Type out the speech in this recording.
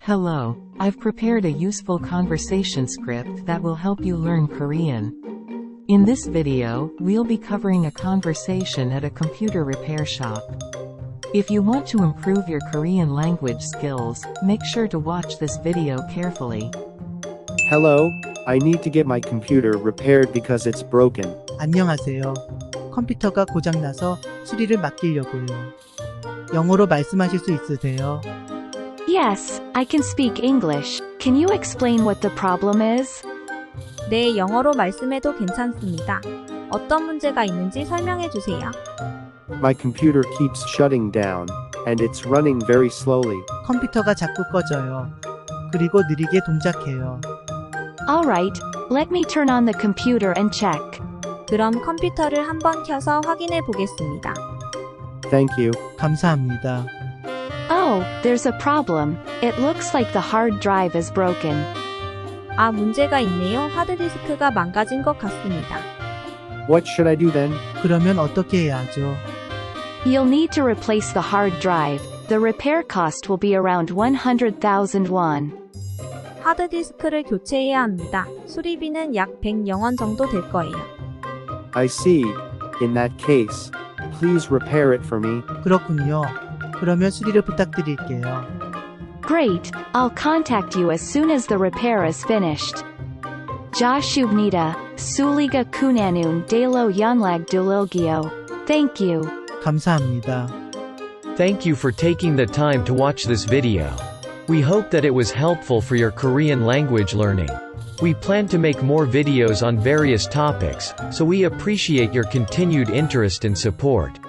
Hello, I've prepared a useful conversation script that will help you learn Korean. In this video, we'll be covering a conversation at a computer repair shop. If you want to improve your Korean language skills, make sure to watch this video carefully. Hello, I need to get my computer repaired because it's broken. 안녕하세요. 컴퓨터가 고장나서 수리를 맡기려고요. 영어로 말씀하실 수 있으세요? Yes, I can speak English. Can you explain what the problem is? 네, 영어로 말씀해도 괜찮습니다. 어떤 문제가 있는지 설명해 주세요. My computer keeps shutting down, and it's running very slowly. 컴퓨터가 자꾸 꺼져요. 그리고 느리게 동작해요. Alright, let me turn on the computer and check. 그럼 컴퓨터를 한번 켜서 확인해 보겠습니다. Thank you. 감사합니다. Oh, there's a problem. It looks like the hard drive is broken. 아, 문제가 있네요. 하드디스크가 망가진 것 같습니다. What should I do then? 그러면 어떻게 해야 하죠? You'll need to replace the hard drive. The repair cost will be around 100,000 won. 하드디스크를 교체해야 합니다. 수리비는 약 100영원 정도 될 거예요. I see. In that case, please repair it for me. 그렇군요. 그러면 수리를 부탁드릴게요. Great, I'll contact you as soon as the repair is finished. Jashubnida, Suliga Kunanun Dalo Yonlag Dulilgyo. Thank you. 감사합니다. Thank you for taking the time to watch this video. We hope that it was helpful for your Korean language learning. We plan to make more videos on various topics, so we appreciate your continued interest and support.